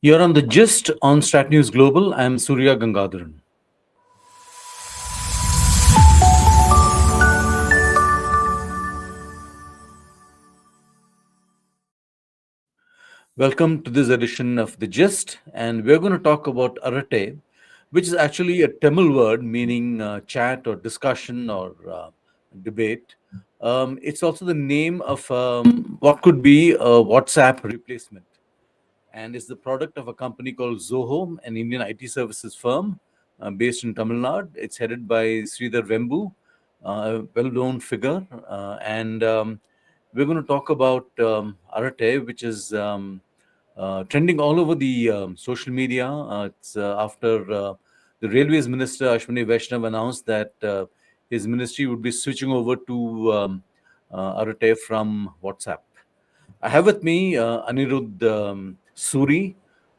You're on the Gist on Strat News Global. I'm Surya Gangadharan. Welcome to this edition of The Gist, and we're going to talk about Arattai, which is actually a Tamil word meaning chat or discussion or debate. It's also the name of what could be a WhatsApp replacement, and is the product of a company called Zoho, an Indian IT services firm based in Tamil Nadu. It's headed by Sridhar Vembu, a well-known figure, and we're going to talk about Arattai, which is trending all over the social media. It's after the Railways Minister Ashwini Vaishnav announced that his ministry would be switching over to Arattai from WhatsApp. I have with me Anirudh Suri,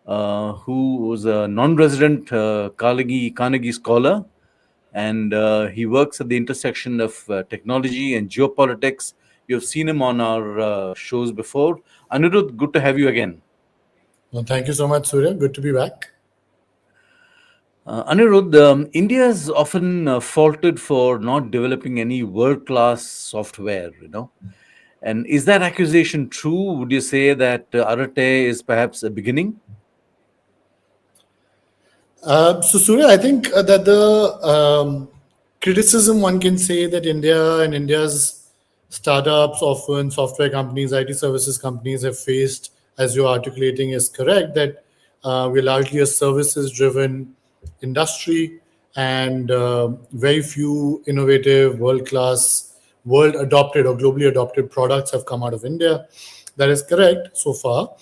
who was a non-resident Carnegie Scholar, and he works at the intersection of technology and geopolitics. You've seen him on our shows before. Anirudh, good to have you again. Well, thank you so much, Surya. Good to be back. Anirudh, India is often faulted for not developing any world-class software, And is that accusation true? Would you say that Arattai is perhaps a beginning? So, Surya, I think that the criticism one can say that India and India's startups, often software companies, IT services companies have faced, as you're articulating, is correct, that we're largely a services-driven industry and very few innovative, world-class, world-adopted or globally adopted products have come out of India. That is correct so far.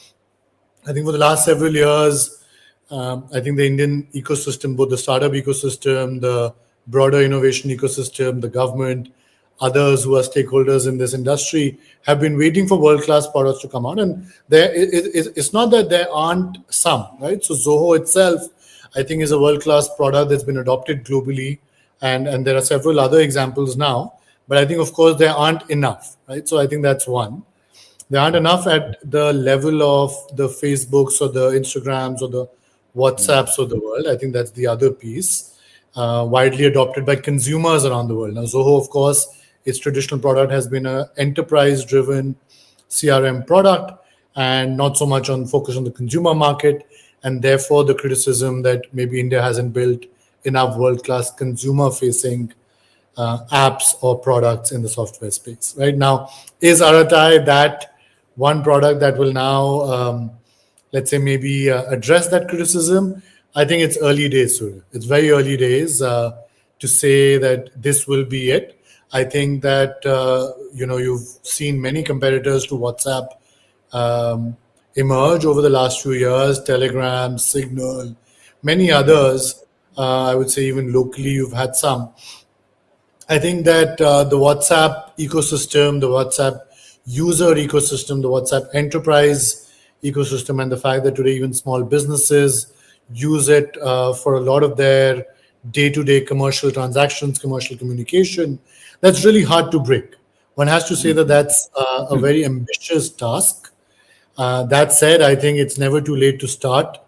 I think for the last several years, I think the Indian ecosystem, both the startup ecosystem, the broader innovation ecosystem, the government, others who are stakeholders in this industry have been waiting for world-class products to come out. And it's not that there aren't some, right? So Zoho itself, I think, is a world-class product that's been adopted globally. And there are several other examples now. But I think, of course, there aren't enough, right? So I think that's one. There aren't enough at the level of the Facebooks or the Instagrams or the WhatsApps of the world. I think that's the other piece, widely adopted by consumers around the world. Now, Zoho, of course, its traditional product has been an enterprise-driven CRM product and not so much on focus on the consumer market. And therefore, the criticism that maybe India hasn't built enough world-class consumer-facing apps or products in the software space. Right now, is Arattai that one product that will now let's say maybe address that criticism? I think it's early days, Surya. It's very early days to say that this will be it. I think that you've seen many competitors to WhatsApp emerge over the last few years: Telegram, Signal, many others. I would say even locally, you've had some. I think that the WhatsApp ecosystem, the WhatsApp user ecosystem, the WhatsApp enterprise ecosystem, and the fact that today even small businesses use it for a lot of their day-to-day commercial transactions, commercial communication, that's really hard to break. One has to say that that's a very ambitious task. That said, I think it's never too late to start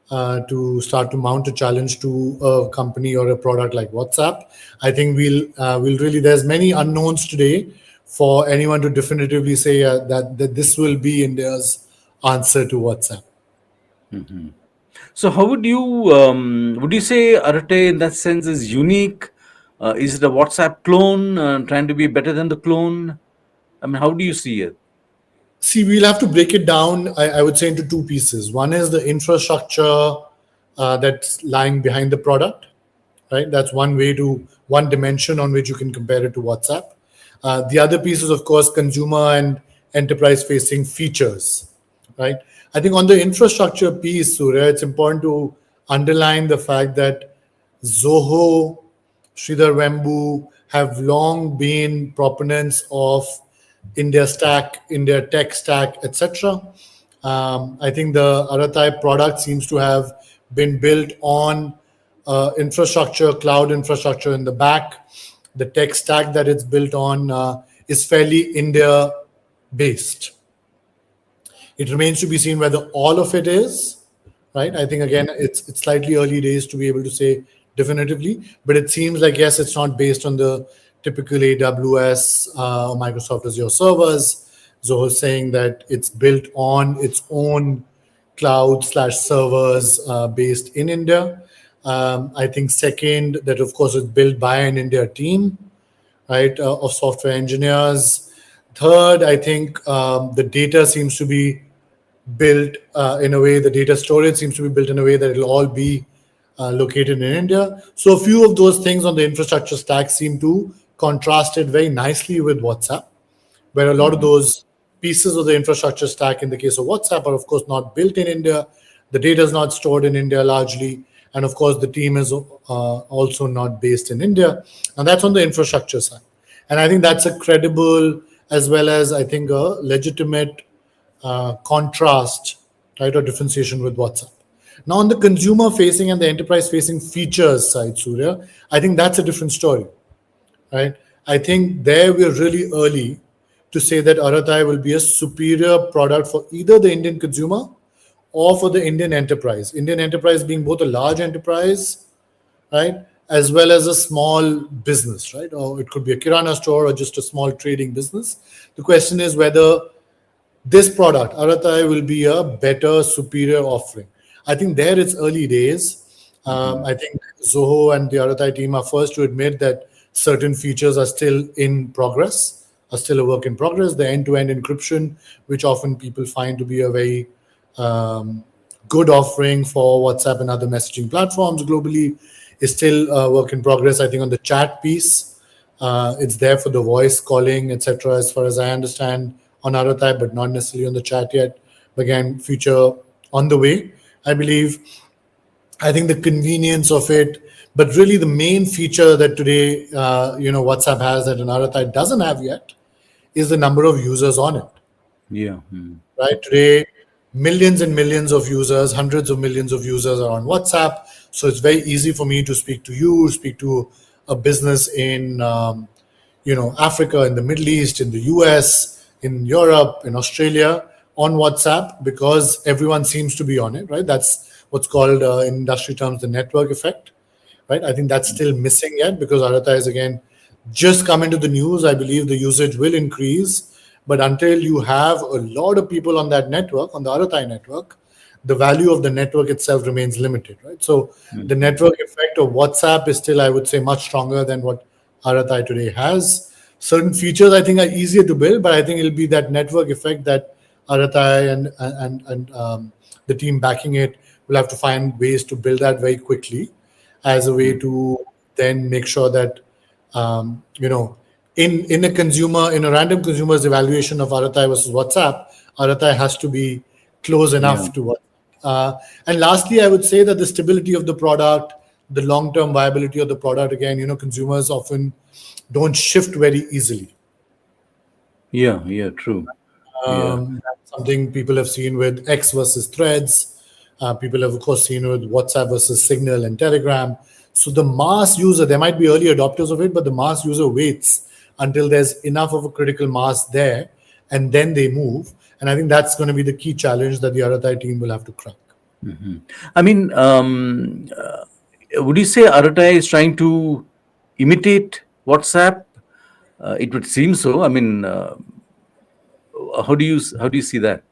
to mount a challenge to a company or a product like WhatsApp. I think we'll really, there's many unknowns today for anyone to definitively say that this will be India's answer to WhatsApp. So, how would you say Arattai in that sense is unique? Is it a WhatsApp clone trying to be better than the clone? I mean, how do you see it? See, we'll have to break it down, I would say, into two pieces. One is the infrastructure that's lying behind the product, right? That's one dimension on which you can compare it to WhatsApp. The other piece is, of course, consumer and enterprise-facing features, right? I think on the infrastructure piece, Surya, it's important to underline the fact that Zoho, Sridhar Vembu have long been proponents of India stack, India tech stack, etc. I think the Arattai product seems to have been built on infrastructure, cloud infrastructure in the back. The tech stack that it's built on is fairly India based. It remains to be seen whether all of it is right? I think again it's slightly early days to be able to say definitively, but it seems like yes, it's not based on the typical AWS or Microsoft Azure servers. Zoho is saying that it's built on its own cloud slash servers based in India. I think second, that of course it's built by an India team, right, of software engineers. Third, I think the data seems to be built in a way, the data storage seems to be built in a way that it'll all be located in India. So a few of those things on the infrastructure stack seem to contrast it very nicely with WhatsApp, where a lot of Hmm. those pieces of the infrastructure stack in the case of WhatsApp are of course not built in India. The data is not stored in India largely. And of course, the team is also not based in India. And that's on the infrastructure side. And I think that's a credible as well as I think a legitimate contrast, right, or differentiation with WhatsApp. Now, on the consumer facing and the enterprise facing features side, Surya, I think that's a different story, right? I think there we're really early to say that Arattai will be a superior product for either the Indian consumer or for the Indian enterprise. Indian enterprise being both a large enterprise, right, as well as a small business, right? Or it could be a kirana store or just a small trading business. The question is whether this product, Arattai, will be a better, superior offering. I think there it's early days. Hmm. I think Zoho and the Arattai team are first to admit that certain features are still in progress, are still a work in progress. The end-to-end encryption, which often people find to be a very um, good offering for WhatsApp and other messaging platforms globally, is still a work in progress. I think on the chat piece, it's there for the voice calling, etc. As far as I understand, on Arattai, but not necessarily on the chat yet. But again, future on the way, I believe. I think the convenience of it, but really the main feature that today, WhatsApp has that an Arattai doesn't have yet is the number of users on it. Yeah. Hmm. Right today, millions and millions of users, hundreds of millions of users are on WhatsApp. So it's very easy for me to speak to you, speak to a business in Africa, in the Middle East, in the US, in Europe, in Australia, on WhatsApp, because everyone seems to be on it, right? That's what's called in industry terms the network effect, right? I think that's still missing yet because Aratha is again just come into the news. I believe the usage will increase, but until you have a lot of people on that network, on the Aratha network, the value of the network itself remains limited, right? So the Hmm. network effect of WhatsApp is still, I would say, much stronger than what Aratha today has. Certain features I think are easier to build, but I think it'll be that network effect that Aratha and the team backing it will have to find ways to build that very quickly as a way Hmm. to then make sure that in a consumer in a random consumer's evaluation of Aratai versus WhatsApp, Aratai has to be close Yeah. enough to what. And lastly, I would say that the stability of the product, the long-term viability of the product, again, consumers often don't shift very easily. Yeah. Yeah. True. Yeah. That's something people have seen with X versus Threads. People have, of course, seen with WhatsApp versus Signal and Telegram. So the mass user, there might be early adopters of it, but the mass user waits until there's enough of a critical mass there, and then they move. And I think that's going to be the key challenge that the Aratai team will have to crack. Hmm. I mean, would you say Arattai is trying to imitate WhatsApp? It would seem so. I mean, how do you see that?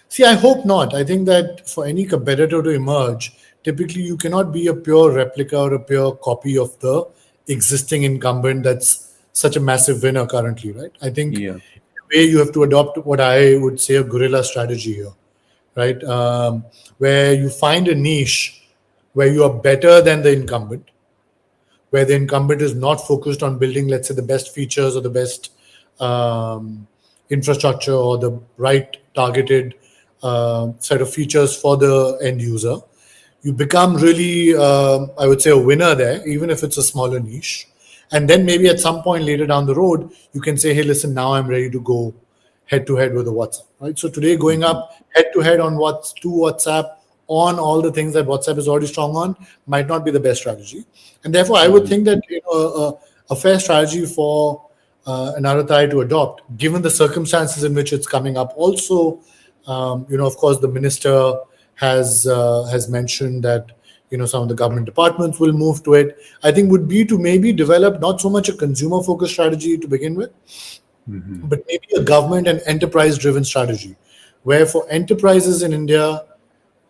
See, I hope not. I think that for any competitor to emerge, typically you cannot be a pure replica or a pure copy of the existing incumbent that's such a massive winner currently, right? I think Yeah. in a way you have to adopt what I would say a guerrilla strategy here, right? Where you find a niche where you are better than the incumbent, where the incumbent is not focused on building, let's say, the best features or the best um, infrastructure or the right targeted set of features for the end user. You become really, I would say, a winner there, even if it's a smaller niche. And then maybe at some point later down the road, you can say, hey, listen, now I'm ready to go head to head with the WhatsApp, right? So today going Hmm. up head to head on WhatsApp on all the things that WhatsApp is already strong on might not be the best strategy. And therefore, I would Hmm. think that a fair strategy for an RTI to adopt, given the circumstances in which it's coming up. Also, of course, the minister has mentioned that some of the government departments will move to it. I think would be to maybe develop not so much a consumer focused strategy to begin with, Hmm. but maybe a government and enterprise driven strategy, where for enterprises in India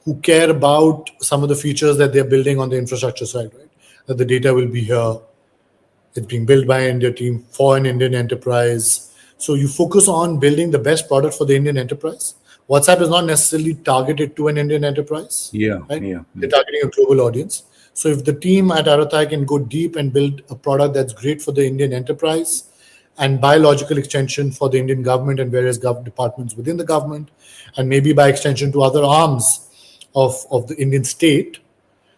who care about some of the features that they're building on the infrastructure side, right? That the data will be here, it's being built by an Indian team for an Indian enterprise. So you focus on building the best product for the Indian enterprise. WhatsApp is not necessarily targeted to an Indian enterprise, Yeah, right? yeah. They're targeting a global audience. So if the team at Arattai can go deep and build a product that's great for the Indian enterprise and by logical extension for the Indian government and various departments within the government, and maybe by extension to other arms of the Indian state,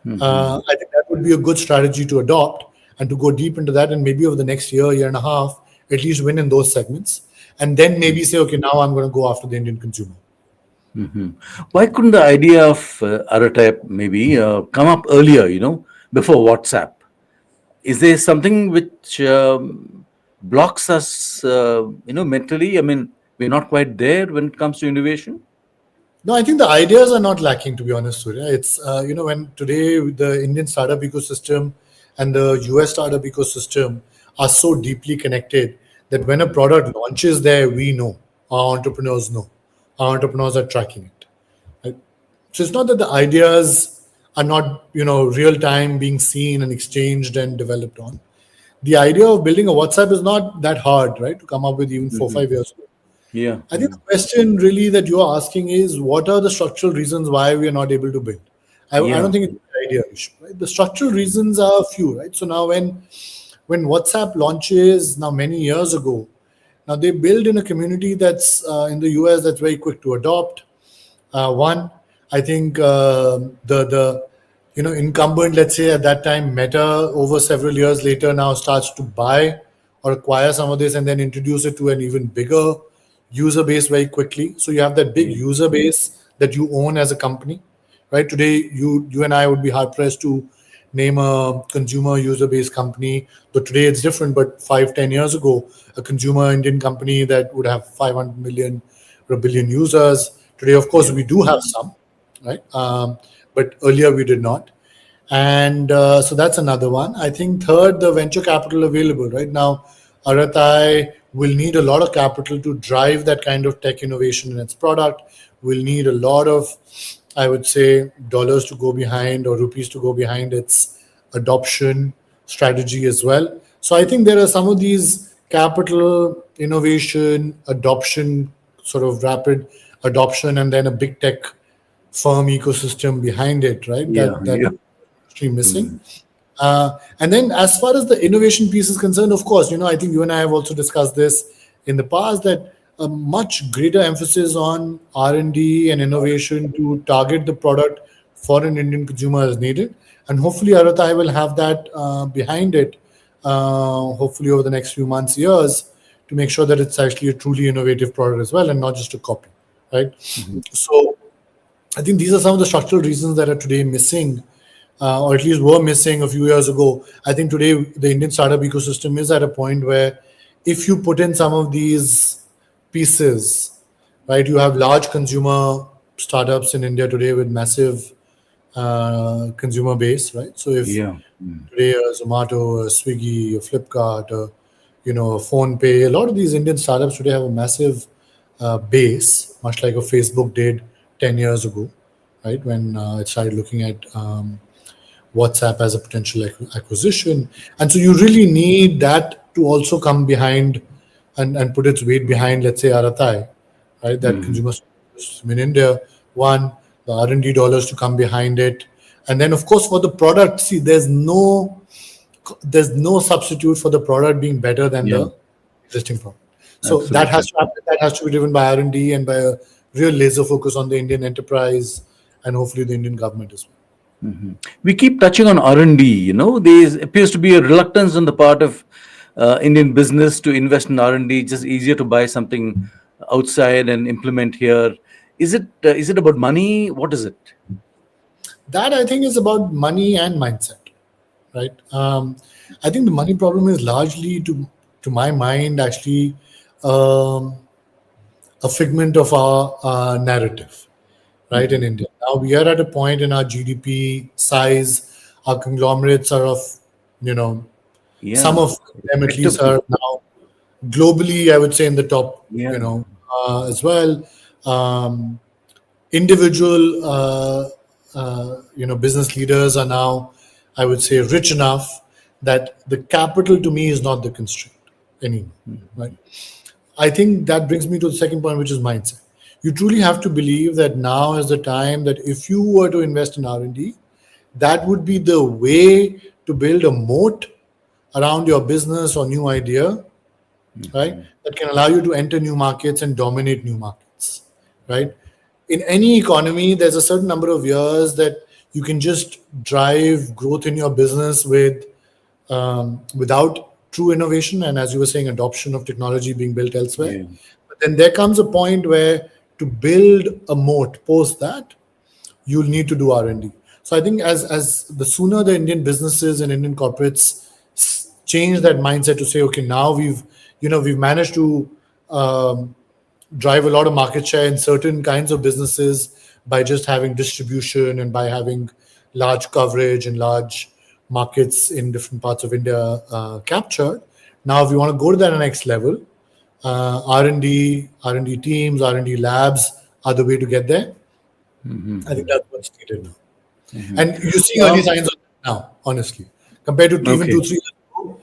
Hmm. I think that would be a good strategy to adopt and to go deep into that, and maybe over the next year, year and a half, at least win in those segments, and then maybe say, okay, now I'm going to go after the Indian consumer. Hmm. Why couldn't the idea of Arattai maybe come up earlier, before WhatsApp? Is there something which blocks us, mentally? I mean, we're not quite there when it comes to innovation. No, I think the ideas are not lacking, to be honest, Surya. It's, when today the Indian startup ecosystem and the US startup ecosystem are so deeply connected that when a product launches there, we know, our entrepreneurs know, our entrepreneurs are tracking it. Right? So it's not that the ideas are not, real time being seen and exchanged and developed on. The idea of building a WhatsApp is not that hard, right? To come up with even four, Hmm. 5 years ago. Yeah. I think the question really that you are asking is what are the structural reasons why we are not able to build? I Yeah. don't think it's an idea issue, right? The structural reasons are a few, right? So now when WhatsApp launches now many years ago, now they build in a community that's in the US that's very quick to adopt. One, I think the incumbent, let's say at that time, Meta over several years later now starts to buy or acquire some of this and then introduce it to an even bigger user base very quickly. So you have that big Yeah. user base that you own as a company, right? Today, you and I would be hard pressed to name a consumer user base company. But today it's different. But 5, 10 years ago, a consumer Indian company that would have 500 million or a billion users. Today, of course, Yeah. we do have some, right? But earlier we did not. And so that's another one. I think third, the venture capital available right now. Aratai will need a lot of capital to drive that kind of tech innovation in its product. Will need a lot of, I would say, dollars to go behind or rupees to go behind its adoption strategy as well. So I think there are some of these capital, innovation, adoption, sort of rapid adoption, and then a big tech firm ecosystem behind it, right? Yeah. That Yeah. actually missing. Mm. And then as far as the innovation piece is concerned, of course, I think you and I have also discussed this in the past that a much greater emphasis on R&D and innovation to target the product for an Indian consumer is needed. And hopefully Aratai will have that behind it, hopefully over the next few months, years, to make sure that it's actually a truly innovative product as well and not just a copy, right? Mhm. So I think these are some of the structural reasons that are today missing, or at least were missing a few years ago. I think today the Indian startup ecosystem is at a point where if you put in some of these pieces, right, you have large consumer startups in India today with massive consumer base, right? So if Yeah. Mm. today a Zomato, a Swiggy, a Flipkart, a Phone Pay, a lot of these Indian startups today have a massive base, much like a Facebook did 10 years ago, right? When it started looking at WhatsApp as a potential acquisition. And so you really need that to also come behind and put its weight behind, let's say, Aratai, right? That Mhm. consumer system in India. One, the R&D dollars to come behind it. And then, of course, for the product, see, there's no substitute for the product being better than Yeah. the existing product. So that Absolutely. has to happen. That has to be driven by R&D and by a real laser focus on the Indian enterprise and hopefully the Indian government as well. We keep touching on R&D. There appears to be a reluctance on the part of Indian business to invest in R&D. Just easier to buy something outside and implement here. Is it about money? What is it? That I think is about money and mindset, right? I think the money problem is largely, to my mind, actually um, a figment of our narrative, right, in India. Now we are at a point in our GDP size, our conglomerates are of, you know, some Yeah, of them at least respectable. are now globally, I would say, in the top, Yeah. as well. Um, Individual, business leaders are now, I would say, rich enough that the capital to me is not the constraint anymore, right? I think that brings me to the second point, which is mindset. You truly have to believe that now is the time that if you were to invest in R&D, that would be the way to build a moat around your business or new idea, right? That can allow you to enter new markets and dominate new markets, right? In any economy, there's a certain number of years that you can just drive growth in your business without true innovation and, as you were saying, adoption of technology being built elsewhere. Yeah. But then there comes a point where to build a moat post that, you'll need to do R&D. So I think as the sooner the Indian businesses and Indian corporates change that mindset to say, okay, now we've managed to um, drive a lot of market share in certain kinds of businesses by just having distribution and by having large coverage and large markets in different parts of India captured. Now, if we want to go to that next level, R&D teams, R&D labs are the way to get there. I think that's what's needed now. And you're seeing early Um, signs of that now, honestly. Compared to even okay. 2, 3 years ago,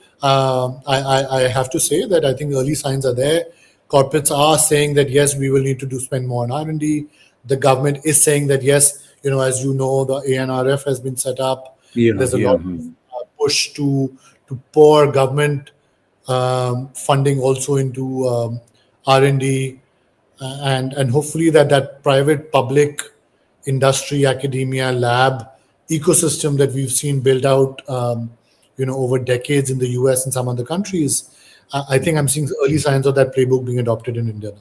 I have to say that I think early signs are there. Corporates are saying that, yes, we will need to do spend more on R&D. The government is saying that, yes, as you know, the ANRF has been set up. Yeah. There's a Yeah. lot of push to pour government funding also into R&D, and hopefully that private public industry academia lab ecosystem that we've seen built out over decades in the US and some other countries. I think I'm seeing early signs of that playbook being adopted in India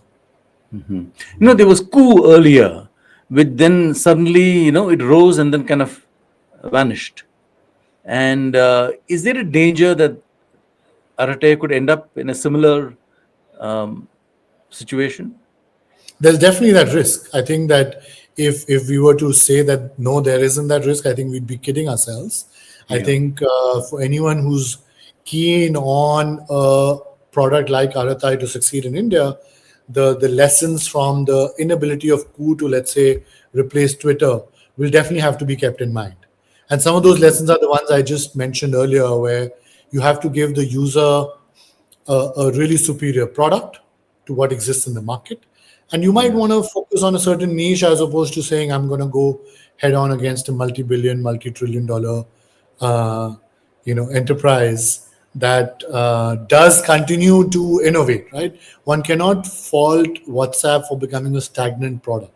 now. There was coup earlier, which then suddenly, it rose and then kind of vanished. And is there a danger that Arattai could end up in a similar um, situation? There's definitely that risk. I think that if we were to say that no, there isn't that risk, I think we'd be kidding ourselves. I Yeah. think for anyone who's keen on a product like Arattai to succeed in India, the lessons from the inability of coup to, let's say, replace Twitter will definitely have to be kept in mind. And some of those lessons are the ones I just mentioned earlier, where you have to give the user a really superior product to what exists in the market. And you might Yeah. want to focus on a certain niche as opposed to saying, I'm going to go head on against a multi-billion, multi-trillion dollar enterprise that does continue to innovate, right? One cannot fault WhatsApp for becoming a stagnant product.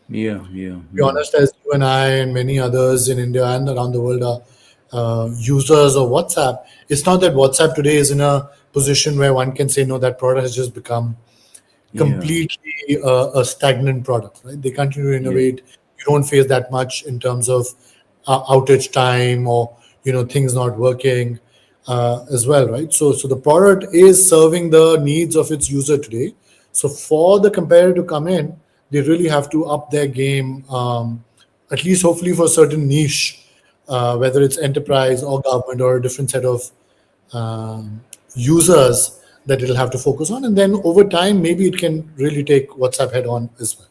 Yeah. Yeah. To be honest, as you and I and many others in India and around the world are users of WhatsApp, it's not that WhatsApp today is in a position where one can say, no, that product has just become Yeah. completely a stagnant product, right? They continue to Yeah. innovate. You don't face that much in terms of outage time or things not working as well, right? So the product is serving the needs of its user today. So for the competitor to come in, they really have to up their game, at least hopefully for a certain niche, whether it's enterprise or government or a different set of users that it'll have to focus on. And then over time, maybe it can really take WhatsApp head on as well.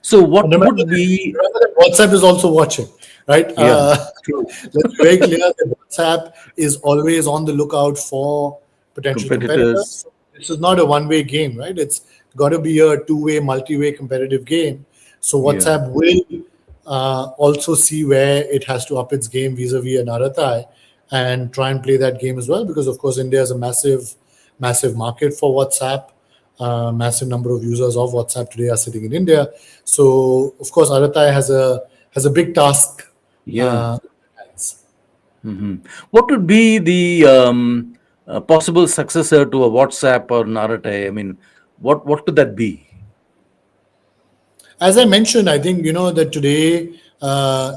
So, And what remember would that, be? remember that WhatsApp is also watching, right? Yeah. True. Let's be very clear that WhatsApp is always on the lookout for potential competitors. Competitors. So this is not a one-way game, right? It's got to be a two-way, multi-way competitive game. So Yeah. WhatsApp will also see where it has to up its game vis-a-vis an Arattai and try and play that game as well. Because of course, India is a massive, massive market for WhatsApp. Massive number of users of WhatsApp today are sitting in India. So of course, Arattai has a big task. Yeah. Uh, What would be the possible successor to a WhatsApp or Arattai? I mean, what could that be? as I mentioned, I think that today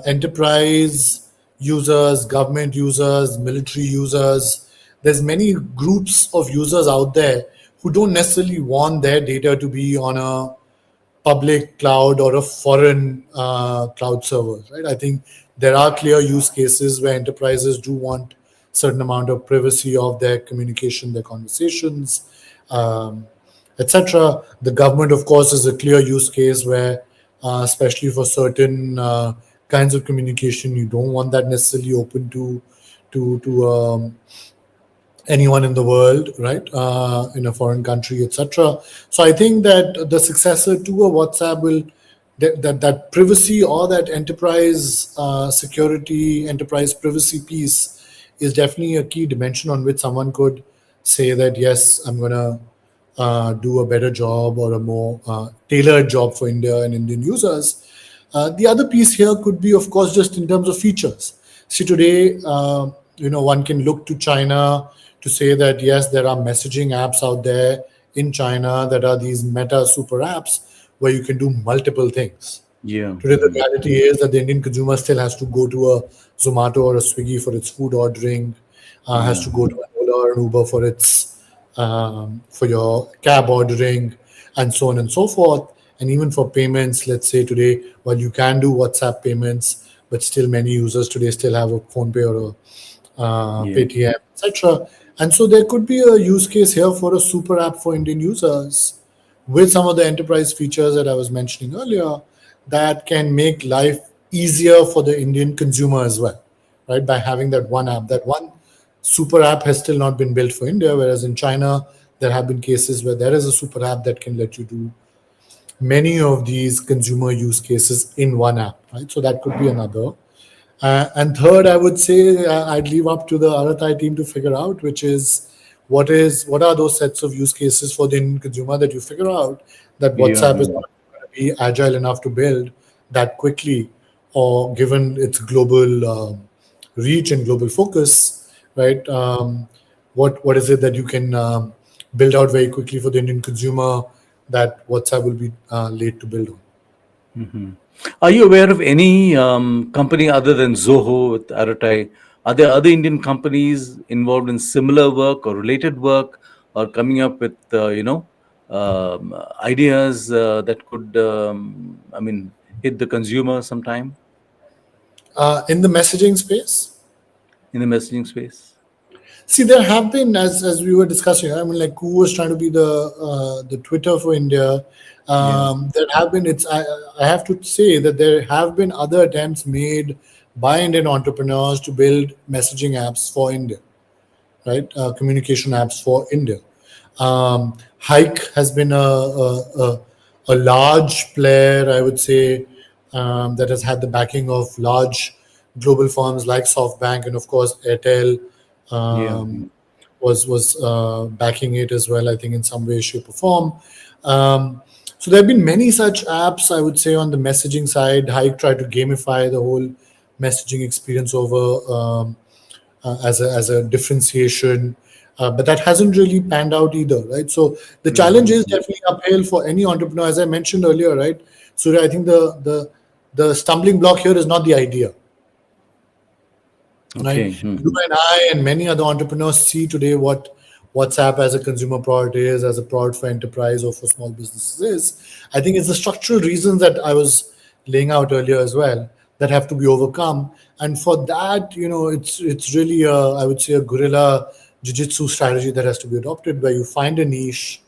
enterprise users, government users, military users, there's many groups of users out there who don't necessarily want their data to be on a public cloud or a foreign cloud server, right? I think there are clear use cases where enterprises do want certain amount of privacy of their communication, their conversations, um, etc. The government, of course, is a clear use case where, especially for certain kinds of communication, you don't want that necessarily open to anyone in the world, right? In a foreign country, etc. So I think that the successor to a WhatsApp will that privacy or that enterprise security, enterprise privacy piece is definitely a key dimension on which someone could say that yes, I'm gonna do a better job or a more tailored job for India and Indian users. The other piece here could be, of course, just in terms of features. See, today, one can look to China to say that yes, there are messaging apps out there in China that are these meta super apps where you can do multiple things. Yeah. Today, the reality is that the Indian consumer still has to go to a Zomato or a Swiggy for its food ordering, has Yeah. to go to an Ola or an Uber for its for your cab ordering, and so on and so forth. And even for payments, let's say today, while you can do WhatsApp payments, but still many users today still have a phone pay or a Yeah. Paytm, etc. And so there could be a use case here for a super app for Indian users with some of the enterprise features that I was mentioning earlier that can make life easier for the Indian consumer as well, right? By having that one app, that one super app has still not been built for India, whereas in China, there have been cases where there is a super app that can let you do many of these consumer use cases in one app, right? So that could be another. And third, I would say I'd leave up to the Arattai team to figure out, which is what are those sets of use cases for the Indian consumer that you figure out that Yeah. WhatsApp is not going to be agile enough to build that quickly, or given its global reach and global focus, right? What is it that you can build out very quickly for the Indian consumer that WhatsApp will be late to build on? Are you aware of any company other than Zoho with Arattai? Are there other Indian companies involved in similar work or related work, or coming up with ideas that could, hit the consumer sometime In the messaging space, in the messaging space? see, there have been, as we were discussing, I mean, like who was trying to be the Twitter for India. Yeah, There have been. I have to say that there have been other attempts made by Indian entrepreneurs to build messaging apps for India, right? Communication apps for India. Hike has been a large player, I would say, that has had the backing of large global firms like SoftBank and, of course, Airtel yeah, was backing it as well. I think in some way, shape, or form. So there have been many such apps. I would say on the messaging side, Hike tried to gamify the whole messaging experience over. As a differentiation. But that hasn't really panned out either, right? So the challenge is hmm, definitely uphill for any entrepreneur, as I mentioned earlier, right? So I think the stumbling block here is not the idea, right? okay, You and I and many other entrepreneurs see today what WhatsApp as a consumer product is, as a product for enterprise or for small businesses is. I think it's the structural reasons that I was laying out earlier as well that have to be overcome. And for that, it's really I would say a guerrilla jiu-jitsu strategy that has to be adopted, where you find a niche,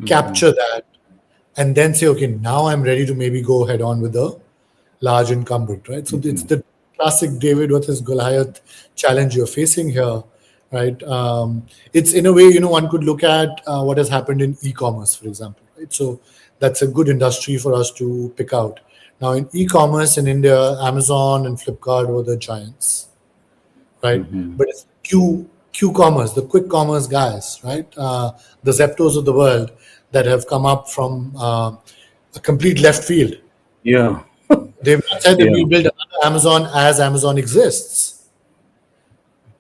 capture that, and then say, okay, now I'm ready to maybe go head on with the large incumbent, right? So it's the classic David versus Goliath challenge you're facing here, right? It's in a way, one could look at what has happened in e-commerce, for example, right? So that's a good industry for us to pick out. Now, in e-commerce in India, Amazon and Flipkart were the giants, right? But it's Q-commerce, the quick commerce guys, right? The Zeptos of the world that have come up from a complete left field. yeah, They've not said that yeah, we'll build another Amazon as Amazon exists.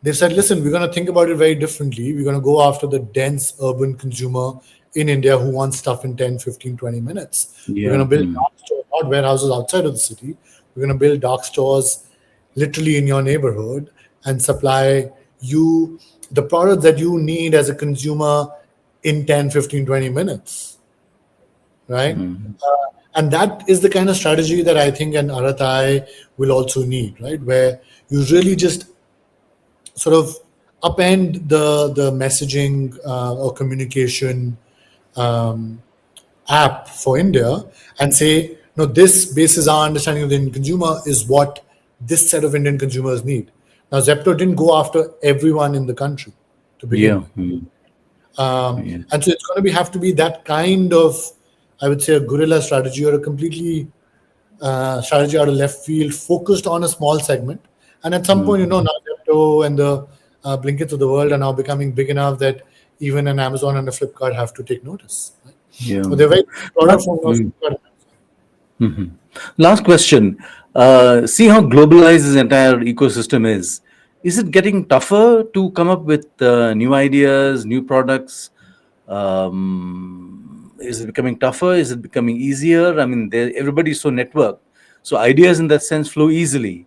They've said, listen, we're going to think about it very differently. We're going to go after the dense urban consumer in India who wants stuff in 10, 15, 20 minutes. We're going yeah, to build dark stores, not warehouses outside of the city. We're going to build dark stores literally in your neighborhood and supply you the product that you need as a consumer in 10, 15, 20 minutes. right? Mm. And that is the kind of strategy that I think an Aratai will also need, right? Where you really just sort of upend the messaging or communication um, app for India and say, no, this basis our understanding of the Indian consumer is what this set of Indian consumers need. Now, Zepto didn't go after everyone in the country to begin Yeah. with. Mm. Yeah. And so it's going to have to be that kind of, I would say, a guerrilla strategy or a completely strategy out of left field focused on a small segment. And at some point, Mm. now Zepto and the Blinkits of the world are now becoming big enough that even an Amazon and a Flipkart have to take notice. Right? Yeah. So they're very product Last, for mm. Flipkart. Mhm. Last question. See how globalized this entire ecosystem is. Is it getting tougher to come up with new ideas, new products? Is it becoming tougher? Is it becoming easier? I mean, everybody's so networked. So ideas in that sense flow easily.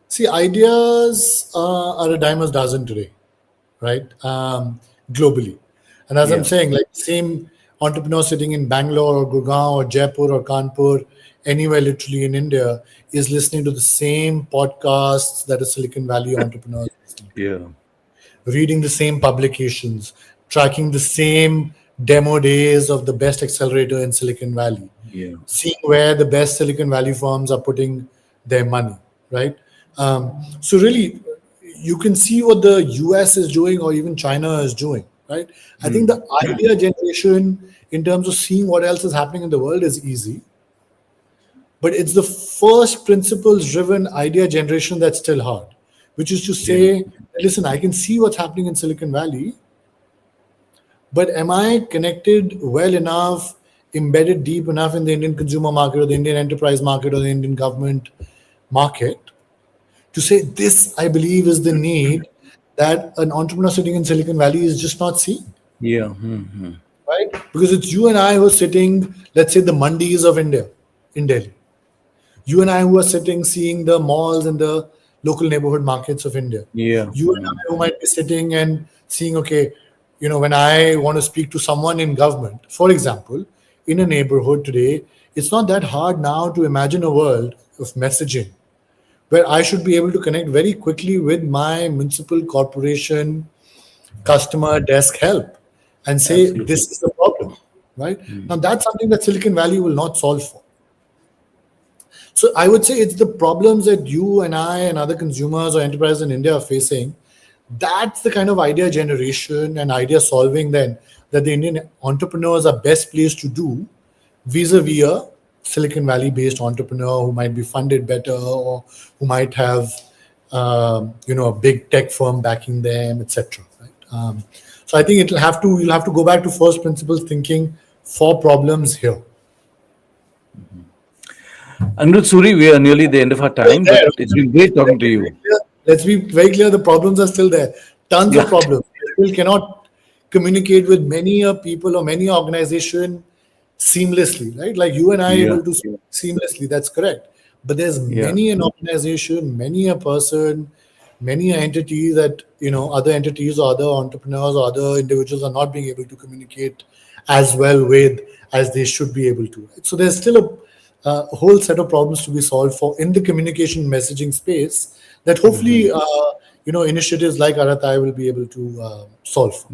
See, ideas are a dime a dozen today, right? Globally. And as I'm Yeah. saying, like same entrepreneur sitting in Bangalore or Gurgaon or Jaipur or Kanpur, anywhere literally in India, is listening to the same podcasts that a Silicon Valley entrepreneur is listening to, Yeah. reading the same publications, tracking the same demo days of the best accelerator in Silicon Valley, Yeah. seeing where the best Silicon Valley firms are putting their money, right? So really, you can see what the US is doing or even China is doing, right? I think Mm. the idea generation in terms of seeing what else is happening in the world is easy, but it's the first principles driven idea generation that's still hard, which is to Yeah. say, listen, I can see what's happening in Silicon Valley, but am I connected well enough, embedded deep enough in the Indian consumer market or the Indian enterprise market or the Indian government market to say this, I believe, is the need that an entrepreneur sitting in Silicon Valley is just not seeing, Yeah. Mhm. right? Because it's you and I who are sitting, let's say, the mandis of India in Delhi. You and I who are sitting seeing the malls and the local neighborhood markets of India. Yeah. You and I who might be sitting and seeing, okay, when I want to speak to someone in government, for example, in a neighborhood today, it's not that hard now to imagine a world of messaging where I should be able to connect very quickly with my municipal corporation customer desk help and say, Absolutely. this is the problem, right? Now, that's something that Silicon Valley will not solve for. So I would say it's the problems that you and I and other consumers or enterprises in India are facing. That's the kind of idea generation and idea solving then that the Indian entrepreneurs are best placed to do vis-a-vis a Silicon Valley based entrepreneur who might be funded better or who might have a big tech firm backing them, etc. Right? So I think you'll have to go back to first principles thinking for problems here. Anirudh Suri, we are nearly the end of our Still time, but there. it's been great talking to you. Let's be very clear. The problems are still there. Tons of Yeah. problems. We still cannot communicate with many people or many organization seamlessly, right? Like you and I are Yeah. able to speak seamlessly. That's correct. But there's Yeah. many an organization, many a person, many an entity that other entities or other entrepreneurs or other individuals are not being able to communicate as well with as they should be able to. Right? So there's still a whole set of problems to be solved for in the communication messaging space that hopefully initiatives like Arattai will be able to solve for.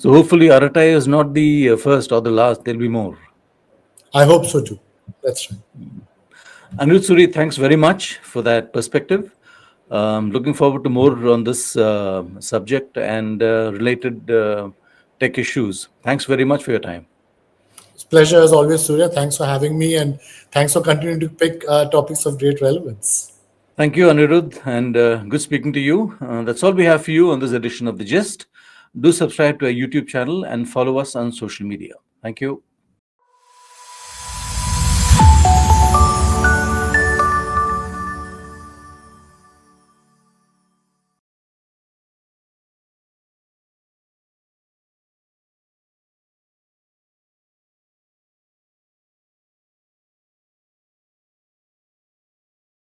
So hopefully Arattai is not the first or the last. There'll be more. I hope so too. That's right. Anirudh Suri, thanks very much for that perspective. Looking forward to more on this subject and related tech issues. Thanks very much for your time. It's a pleasure as always, Surya. Thanks for having me and thanks for continuing to pick topics of great relevance. Thank you, Anirudh, and good speaking to you. That's all we have for you on this edition of The Gist. Do subscribe to our YouTube channel and follow us on social media. Thank you.